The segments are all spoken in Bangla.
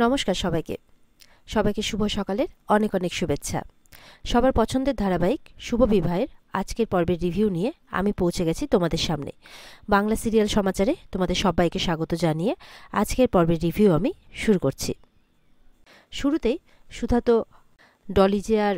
নমস্কার সবাইকে। সবাইকে শুভ সকালের অনেক অনেক শুভেচ্ছা। সবার পছন্দের ধারাবাহিক শুভ বিবাহের আজকের পর্বের রিভিউ নিয়ে আমি পৌঁছে গেছি তোমাদের সামনে। বাংলা সিরিয়াল সমাচারে তোমাদের সবাইকে স্বাগত জানিয়ে আজকের পর্বের রিভিউ আমি শুরু করছি। শুরুতেই সুধা তো ডলি যে আর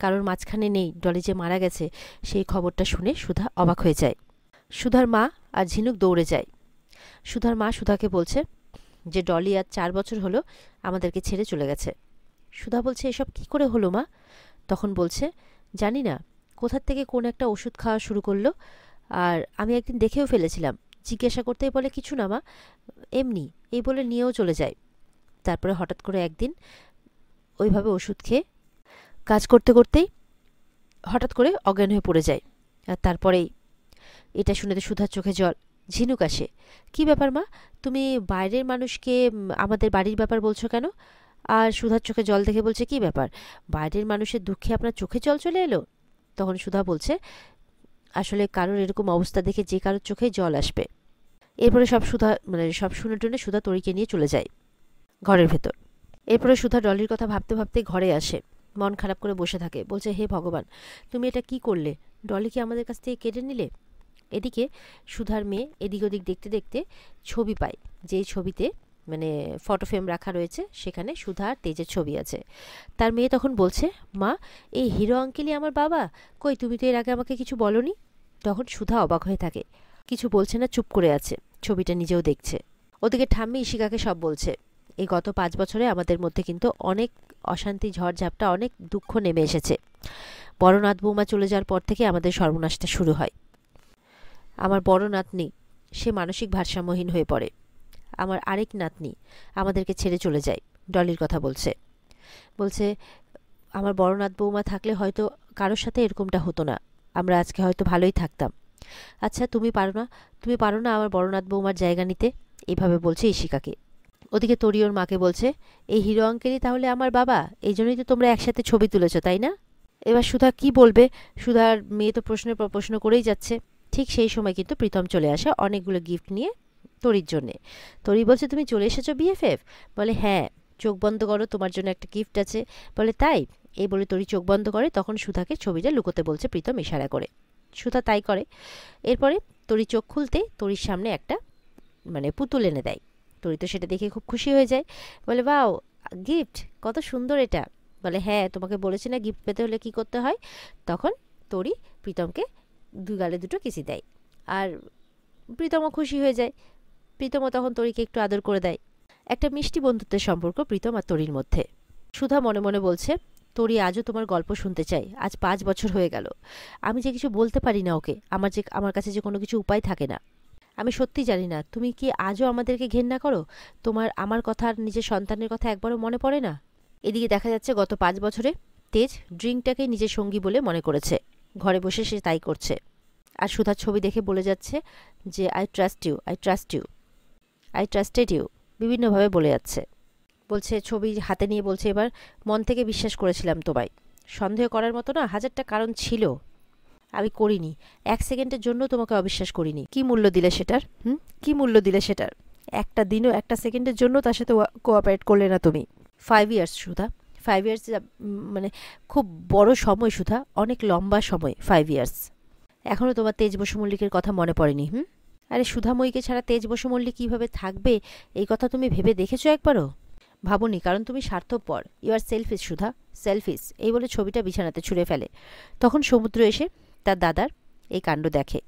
কারোর মাঝখানে নেই, ডলি যে মারা গেছে সেই খবরটা শুনে সুধা অবাক হয়ে যায়। সুধার মা আর ঝিনুক দৌড়ে যায়। সুধার মা সুধাকে বলছে যে ডলি আজ 4 বছর হলো আমাদেরকে ছেড়ে চলে গেছে। সুধা বলছে, এসব কি করে হলো মা? তখন বলছে, জানি না কোথার থেকে কোন একটা ওষুধ খাওয়া শুরু করলো, আর আমি একদিন দেখেও ফেলেছিলাম। জিজ্ঞাসা করতেই বলে, কিছু না মা, এমনি, এই বলে নিয়েও চলে যায়। তারপরে হঠাৎ করে একদিন ওইভাবে ওষুধ খেয়ে কাজ করতে করতেই হঠাৎ করে অজ্ঞান হয়ে পড়ে যায়। আর তারপরেই এটা শুনে তো সুধার চোখে জল। ঝিনুক আসে, কি ব্যাপার মা, তুমি বাইরের মানুষকে আমাদের বাড়ির ব্যাপার বলছো কেন? আর সুধার চোখে জল দেখে বলছে, কি ব্যাপার, বাইরের মানুষের দুঃখে আপনার চোখে জল চলে এলো? তখন সুধা বলছে, আসলে কারোর এরকম অবস্থা দেখে যে কারোর চোখে জল আসবে। এরপরে সব শুনে টুনে সুধা তরিকে নিয়ে চলে যায় ঘরের ভেতর। এরপরে সুধা ডলির কথা ভাবতে ভাবতে ঘরে আসে, মন খারাপ করে বসে থাকে। বলছে, হে ভগবান, তুমি এটা কি করলে? ডলিকে আমাদের কাছ থেকে কেড়ে নিলে। এদিকে সুধার মেয়ে এদিক ওদিক দেখতে দেখতে ছবি পায়, যেই ছবিতে ফটো ফ্রেম রাখা রয়েছে, সেখানে সুধা আর তেজের ছবি আছে। তার মেয়ে তখন বলছে, মা, এই হিরো আঙ্কেলই আমার বাবা? কই, তুমি তো এর আগে আমাকে কিছু বলনি। তখন সুধা অবাক হয়ে থাকে, কিছু বলছে না, চুপ করে আছে, ছবিটা নিজেও দেখছে। ওদিকে ঠাম্মি ইশিকাকে সব বলছে, এই গত 5 বছরে আমাদের মধ্যে কিন্তু অনেক অশান্তি, ঝড়ঝাপটা, অনেক দুঃখ নেমে এসেছে। বড় নাথ বৌমা চলে যাওয়ার পর থেকে আমাদের সর্বনাশটা শুরু হয়। আমার বড় নাতনি, সে মানসিক ভারসাম্যহীন হয়ে পড়ে। আমার আরেক নাতনি আমাদেরকে ছেড়ে চলে যায়। ডলির কথা বলছে, আমার বড় নাত বৌমা থাকলে হয়তো কারোর সাথে এরকমটা হতো না, আমরা আজকে হয়তো ভালোই থাকতাম। আচ্ছা, তুমি পারো না আমার বড় নাত বৌমার জায়গা নিতে? এইভাবে বলছে ইশিকাকে। ওদিকে তরি ওর মাকে বলছে, এই হিরো আঙ্কেলই তাহলে আমার বাবা, এই জন্যই তো তোমরা একসাথে ছবি তুলেছো, তাই না? এবার সুধা কি বলবে? সুধার মেয়ে তো প্রশ্নের পর প্রশ্ন করেই যাচ্ছে। ঠিক সেই সময় কিন্তু প্রীতম চলে আসে অনেকগুলো গিফট নিয়ে তরির জন্যে। তরি বলছে, তুমি চলে এসেছো বিএফএফ? বলে, হ্যাঁ, চোখ বন্ধ করো, তোমার জন্য একটা গিফট আছে। বলে, তাই? এই বলে তরি চোখ বন্ধ করে। তখন সুধাকে ছবিটা লুকোতে বলছে প্রীতম ইশারা করে। সুধা তাই করে। এরপরে তরি চোখ খুলতে তরির সামনে একটা পুতুল এনে দেয়। তরি তো সেটা দেখে খুব খুশি হয়ে যায়। বলে, বাও, গিফট কত সুন্দর এটা। বলে, হ্যাঁ, তোমাকে বলেছি না গিফট পেতে হলে কি করতে হয়। তখন তরি প্রীতমকে 2 গালে 2টো কিসি দেয়, আর প্রীতমও খুশি হয়ে যায়। প্রীতমও তখন তরিকে একটু আদর করে দেয়। একটা মিষ্টি বন্ধুত্বের সম্পর্ক প্রীতম আর তরির মধ্যে। সুধা মনে মনে বলছে, তরি, আজও তোমার গল্প শুনতে চাই। আজ 5 বছর হয়ে গেল, আমি যে কিছু বলতে পারি না ওকে, আমার কাছে যে কোনো কিছু উপায় থাকে না। আমি সত্যি জানি না, তুমি কি আজও আমাদেরকে ঘেন্না করো? তোমার আমার কথা আর নিজের সন্তানের কথা একবারও মনে পড়ে না? এদিকে দেখা যাচ্ছে গত 5 বছরে তেজ ড্রিঙ্কটাকে নিজের সঙ্গী বলে মনে করেছে। ঘরে বসে সে তাই করছে। আর সুধার ছবি দেখে বলে যাচ্ছে যে, I trust you, I trust you, I trusted you, বিভিন্নভাবে বলে যাচ্ছে। বলছে, ছবি হাতে নিয়ে বলছে, এবার মন থেকে বিশ্বাস করেছিলাম তোমায়। সন্দেহ করার মতো না 1000টা কারণ ছিল, আমি করিনি। 1 সেকেন্ডের জন্য তোমাকে অবিশ্বাস করিনি। কি মূল্য দিলে সেটার? কি মূল্য দিলে সেটার? একটা দিনও, একটা সেকেন্ডের জন্য তার সাথে কোঅপারেট করলে না তুমি। 5 ইয়ার্স সুধা, 5 ইয়ার্স খুব বড় সময় সুধা, অনেক লম্বা সময় 5 ইয়ার্স। এখনও তোমার তেজ বসু মল্লিকের কথা মনে পড়েনি? আরে সুধাময়ীকে ছাড়া তেজ বসু মল্লিক কীভাবে থাকবে, এই কথা তুমি ভেবে দেখেছো একবারও? ভাবনি, কারণ তুমি স্বার্থপর। You are selfish Sudha, selfish. এই বলে ছবিটা বিছানাতে ছুঁড়ে ফেলে। তখন সমুদ্র এসে তার দাদার এই কাণ্ড দেখে।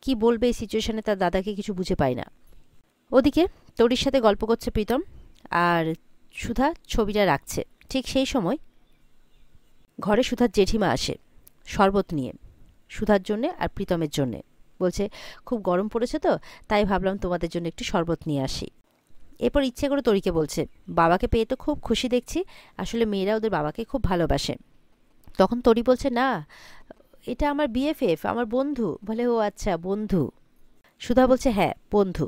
কি বলবে এই সিচুয়েশনে, তার দাদাকে কিছু বুঝে পায় না। ওদিকে তরির সাথে গল্প করছে প্রীতম, আর সুধা ছবিটা রাখছে। ঠিক সেই সময় ঘরে সুধার জেঠিমা আসে শরবত নিয়ে, সুধার জন্যে আর প্রীতমের জন্যে। বলছে, খুব গরম পড়েছে তো, তাই ভাবলাম তোমাদের জন্য একটু শরবত নিয়ে আসি। এরপর ইচ্ছে করে তরিকে বলছে, বাবাকে পেয়ে তো খুব খুশি দেখছি, আসলে মেয়েরা ওদের বাবাকে খুব ভালোবাসে। তখন তরি বলছে, না, এটা আমার বিএফএফ, আমার বন্ধু। বলে, ও আচ্ছা, বন্ধু। সুধা বলছে, হ্যাঁ, বন্ধু।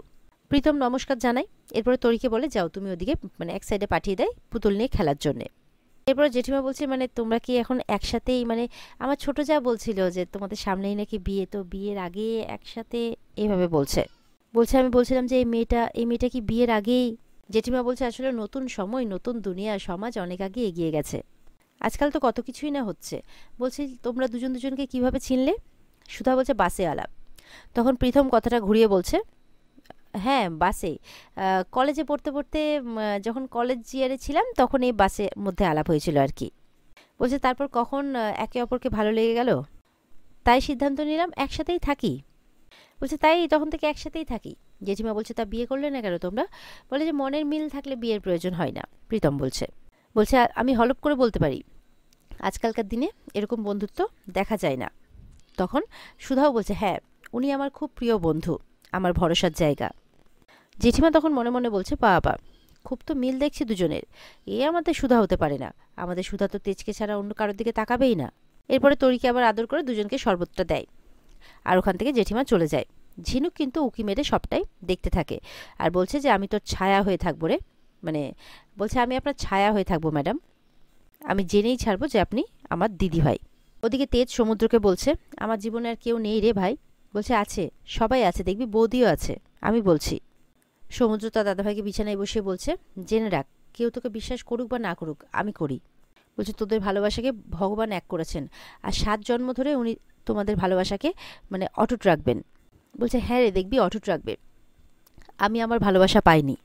প্রীতম নমস্কার জানাই। এরপরে তরিকে বলে, যাও তুমি ওদিকে এক সাইডে পাঠিয়ে দেয় পুতুল নিয়ে খেলার জন্যে। এরপরে জেঠিমা বলছে, তোমরা কি এখন একসাথেই, আমার ছোট যা বলছিল যে তোমাদের সামনেই নাকি বিয়ে, তো বিয়ের আগে একসাথে, এভাবে বলছে। আমি বলছিলাম যে এই মেয়েটা কি বিয়ের আগেই জেঠিমা বলছে আসলে নতুন সময়, নতুন দুনিয়া, সমাজ অনেক আগে এগিয়ে গেছে। আজকাল তো কত কিছুই না হচ্ছে। বলছি তোমরা দুজন দুজনকে কিভাবে চিনলে? সুধা বলছে বাসে আলাপ। তখন প্রীতম কথাটা ঘুরিয়ে বলছে, হ্যাঁ বাসে, কলেজে পড়তে পড়তে যখন কলেজ ইয়ারে ছিলাম তখন এই বাসের মধ্যে আলাপ হয়েছিল আর কি। বলছে তারপর কখন একে অপরকে ভালো লেগে গেল, তাই সিদ্ধান্ত নিলাম একসাথেই থাকি। বলছে তাই তখন থেকে একসাথেই থাকি। জেঠিমা বলছে তা বিয়ে করলে না কেন তোমরা? বলে যে মনের মিল থাকলে বিয়ের প্রয়োজন হয় না। প্রীতম বলছে, আমি হলপ করে বলতে পারি আজকালকার দিনে এরকম বন্ধুত্ব দেখা যায় না। তখন সুধাও বলছে, হ্যাঁ উনি আমার খুব প্রিয় বন্ধু, আমার ভরসার জায়গা। জেঠিমা তখন মনে মনে বলছে, বাবা খুব তো মিল দেখছি দুজনের, এ আমাদের সুধা হতে পারে না, আমাদের সুধা তো তেজকে ছাড়া অন্য কারোর দিকে তাকাবেই না। এরপরে তরিকে আবার আদর করে দুজনকে শরবতটা দেয়, আর ওখান থেকে জেঠিমা চলে যায়। ঝিনুক কিন্তু উকি মেরে সবটাই দেখতে থাকে আর বলছে যে আমি তোর ছায়া হয়ে থাকবো রে, মানে বলছে আমি আপনার ছায়া হয়ে থাকবো ম্যাডাম, আমি জেনেই ছাড়বো যে আপনি আমার দিদি ভাই। ওদিকে তেজ সমুদ্রকে বলছে, আমার জীবনে আর কেউ নেই রে ভাই। বলছে আছে, সবাই আছে, দেখবি বৌদিও আছে, আমি বলছি। সমুদ্র তার দাদাভাইকে বিছানায় বসিয়ে বলছে, জেনে রাখ কেউ তোকে বিশ্বাস করুক বা না করুক, আমি করি। বলছে তোদের ভালোবাসাকে ভগবান এক করেছেন, আর 7 জন্ম ধরে উনি তোমাদের ভালোবাসাকে মানে অটুট রাখবেন। বলছে হ্যাঁ রে, দেখবি অটুট রাখবে। আমি আমার ভালোবাসা পাইনি,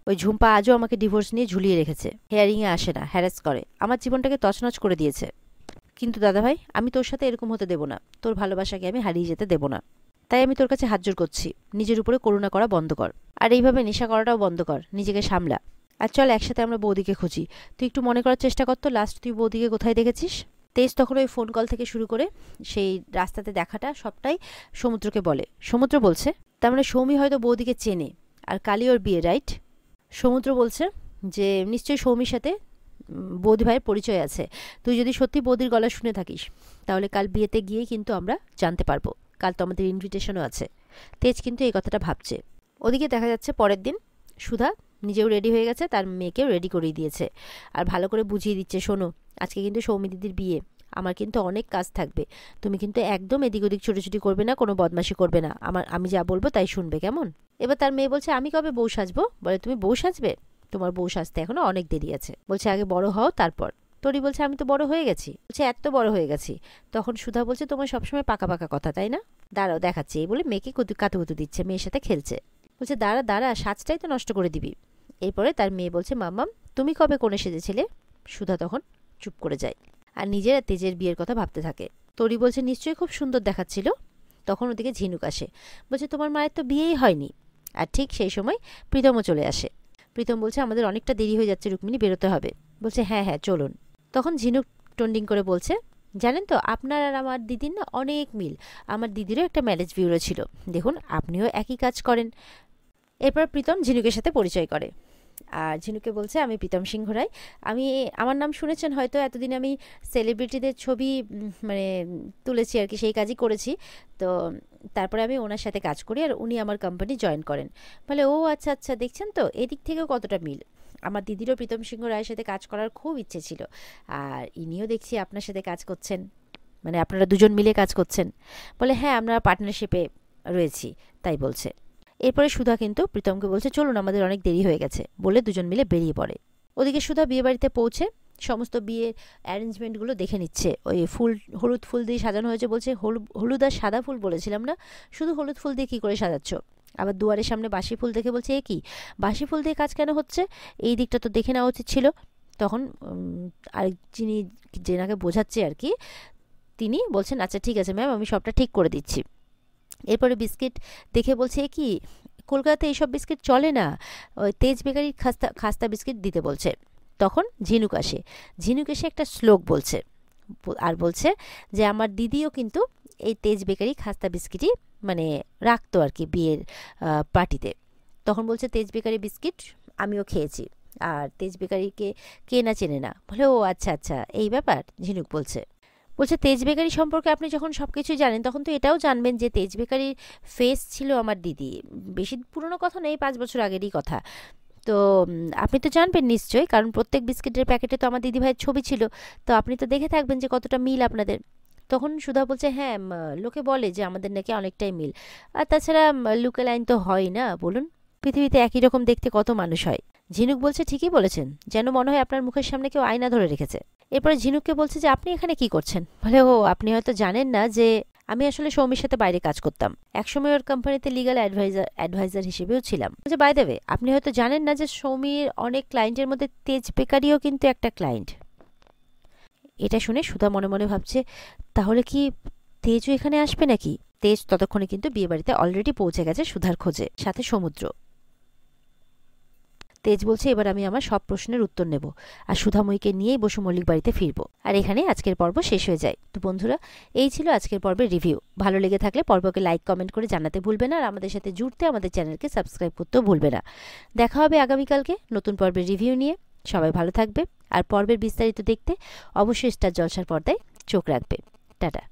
ওই ঝুম্পা আজও আমাকে ডিভোর্স নিয়ে ঝুলিয়ে রেখেছে, হেয়ারিংয়ে আসে না, হ্যারাস করে, আমার জীবনটাকে তছনছ করে দিয়েছে। কিন্তু দাদাভাই আমি তোর সাথে এরকম হতে দেব না, তোর ভালোবাসাকে আমি হারিয়ে যেতে দেব না। তাই আমি তোর কাছে হাত জোর করছি, নিজের উপরে করুণা করা বন্ধ কর, আর এইভাবে নেশা করাটাও বন্ধ কর, নিজেকে সামলা। আর চল একসাথে আমরা বৌদিকে খুঁজি। তুই একটু মনে করার চেষ্টা কর তো, লাস্ট তুই বৌদিকে কোথায় দেখেছিস? তেজ তখন ওই ফোন কল থেকে শুরু করে সেই রাস্তাতে দেখাটা সবটাই সমুদ্রকে বলে। সমুদ্র বলছে, তার মানে সৌমি হয়তো বৌদিকে চেনে, আর কালি ওর বিয়ে, রাইট? সমুদ্র বলছে যে নিশ্চয়ই সৌমির সাথে বৌদি ভাইয়ের পরিচয় আছে। তুই যদি সত্যি বৌদির গলা শুনে থাকিস তাহলে কাল বিয়েতে গিয়েই কিন্তু আমরা জানতে পারবো। কাল তো আমাদের ইনভিটেশনও আছে। তেজ কিন্তু এই কথাটা ভাবছে। ওদিকে দেখা যাচ্ছে পরের দিন সুধা নিজেও রেডি হয়ে গেছে, তার মেয়েকেও রেডি করিয়ে দিয়েছে, আর ভালো করে বুঝিয়ে দিচ্ছে, শোনো আজকে কিন্তু সৌমি দিদির বিয়ে, আমার কিন্তু অনেক কাজ থাকবে, তুমি কিন্তু একদম এদিক ওদিক ছুটোছুটি করবে না, কোনো বদমাশি করবে না, আমি যা বলবো তাই শুনবে, কেমন? এবার তার মেয়ে বলছে, আমি কবে বউ সাজবো? বলে, তুমি বউ সাজবে? তোমার বউ সাজতে এখনো অনেক দেরি আছে। বলছে আগে বড় হও তারপর। তরি বলছে, আমি তো বড় হয়ে গেছি। বলছে এত বড় হয়ে গেছি? তখন সুধা বলছে, তোমার সবসময় পাকা পাকা কথা, তাই না? দাঁড়াও দেখাচ্ছি, এই বলে মেয়েকে কাতুকুতু দিচ্ছে, মেয়ের সাথে খেলছে। বলছে দাঁড়া দাঁড়া, সাজটাই তো নষ্ট করে দিবি। এরপরে তার মেয়ে বলছে, মাম্মাম তুমি কবে কোণে সেজেছিলে? সুধা তখন চুপ করে যায় আর নিজের আর তেজের বিয়ের কথা ভাবতে থাকে। তরি বলছে, নিশ্চয়ই খুব সুন্দর দেখাচ্ছিল। তখন ওদিকে ঝিনুক আসে, বলছে তোমার মায়ের তো বিয়েই হয়নি। আর ঠিক সেই সময় প্রীতমও চলে আসে। প্রীতম বলছে, আমাদের অনেকটা দেরি হয়ে যাচ্ছে রুক্মিণী, বেরোতে হবে। বলছে হ্যাঁ হ্যাঁ চলুন। তখন ঝিনুক টন্ডিং করে বলছে, জানেন তো আপনার আর আমার দিদির না অনেক মিল, আমার দিদিরও একটা ম্যারেজ বিউরো ছিল, দেখুন আপনিও একই কাজ করেন। এরপর প্রীতম ঝিনুকের সাথে পরিচয় করে, আর ঝিনুকে বলছে, আমি প্রীতম সিংহ রায়, আমার নাম শুনেছেন হয়তো, এতদিন আমি সেলিব্রিটিদের ছবি মানে তুলেছি আর কি, সেই কাজই করেছি। তো তারপরে আমি ওনার সাথে কাজ করি আর উনি আমার কোম্পানি জয়েন করেন। বলে ও আচ্ছা আচ্ছা, দেখছেন তো এদিক থেকেও কতটা মিল। আমার দিদিরও প্রীতম সিংহ রায়ের সাথে কাজ করার খুব ইচ্ছে ছিল, আর ইনিও দেখছি আপনার সাথে কাজ করছেন, মানে আপনারা দুজন মিলে কাজ করছেন। বলে হ্যাঁ আমরা পার্টনারশিপে রয়েছি, তাই বলছে। এরপরে সুধা কিন্তু প্রীতমকে বলছে, চলুন আমাদের অনেক দেরি হয়ে গেছে, বলে দুজন মিলে বেরিয়ে পড়ে। ওদিকে সুধা বিয়ে বাড়িতে পৌঁছে সমস্ত বিয়ের অ্যারেঞ্জমেন্টগুলো দেখে নিচ্ছে। ওই হলুদ ফুল দিয়ে সাজানো হয়েছে, বলছে হলুদ আর সাদা ফুল বলেছিলাম না, শুধু হলুদ ফুল দিয়ে কী করে সাজাচ্ছ? আবার দুয়ারের সামনে বাসি ফুল দেখে বলছে, এ কি বাসি ফুল দিয়ে কাজ কেন হচ্ছে? এই দিকটা তো দেখে নেওয়া উচিত ছিল। তখন আরেক যিনি যেনাকে বোঝাচ্ছে আর কি, তিনি বলছেন, আচ্ছা ঠিক আছে ম্যাম, আমি সবটা ঠিক করে দিচ্ছি। এরপরে বিস্কিট দেখে বলছে, এ কি কলকাতাতে এইসব বিস্কিট চলে না, ওই তেজ বেকারির খাস্তা খাস্তা বিস্কিট দিতে বলছে। তখন ঝিনুক আসে, ঝিনুক এসে একটা শ্লোক বলছে আর বলছে যে আমার দিদিও কিন্তু এই তেজ বেকারি খাস্তা বিস্কিটই মানে রাখতো আর কি বিয়ের পার্টিতে। তখন বলছে, তেজ বেকারি বিস্কিট আমিও খেয়েছি, আর তেজ বেকারিকে কে না চেনে না? বলে ও আচ্ছা আচ্ছা, এই ব্যাপার। ঝিনুক বলছে, তেজ বেকারি সম্পর্কে আপনি যখন সব কিছুই জানেন তখন তো এটাও জানবেন যে তেজ বেকারির ফেস ছিল আমার দিদি, বেশি পুরনো কথা নেই, 5 বছর আগেরই কথা। তো আপনি তো জানবেন নিশ্চয়ই, কারণ প্রত্যেক বিস্কিটের প্যাকেটে তো আমার দিদিভাইয়ের ছবি ছিল, তো আপনি তো দেখে থাকবেন যে কতটা মিল আপনাদের। তখন সুধা বলছে, হ্যাঁ লোকে বলে যে আমাদের নাকি অনেকটাই মিল, আর তাছাড়া লুকে লাইন তো হয় না, বলুন। পৃথিবীতে একই রকম দেখতে কত মানুষ হয়। ঝিনুক বলছে, ঠিকই বলেছেন, যেন মনে হয় আপনার মুখের সামনে কেউ আয়না ধরে রেখেছে। এরপরে ঝিনুককে বলছে যে আপনি এখানে কি করছেন? বলে, ও আপনি হয়তো জানেন না যে আমি আসলে সৌমির সাথে বাইরে কাজ করতাম, একসময় ওর কোম্পানিতে লিগ্যাল অ্যাডভাইজার হিসেবেও ছিলাম। যে বাই দ্য ওয়ে, আপনি হয়তো জানেন না যে সৌমির অনেক ক্লায়েন্টের মধ্যে তেজ বেকারিও কিন্তু একটা ক্লায়েন্ট। এটা শুনে সুধা মনে মনে ভাবছে, তাহলে কি তেজও এখানে আসবে নাকি? তেজ ততক্ষণে কিন্তু বিয়েবাড়িতে অলরেডি পৌঁছে গেছে সুধার খোঁজে, সাথে সমুদ্র। তেজ বলছে, এবার আমি আমার সব প্রশ্নের উত্তর নেব আর সুধাময়ীকে নিয়েই বসু মল্লিক বাড়িতে ফিরবো। আর এখানেই আজকের পর্ব শেষ হয়ে যায়। তো বন্ধুরা, এই ছিল আজকের পর্বের রিভিউ। ভালো লেগে থাকলে পর্বকে লাইক কমেন্ট করে জানাতে ভুলবে না, আর আমাদের সাথে জুড়তে আমাদের চ্যানেলকে সাবস্ক্রাইব করতেও ভুলবে না। দেখা হবে আগামীকালকে নতুন পর্বের রিভিউ নিয়ে। সবাই ভালো থাকবে, আর পর্বের বিস্তারিত দেখতে অবশ্যই স্টার জলসার পর্দায় চোখ রাখবে। টাটা।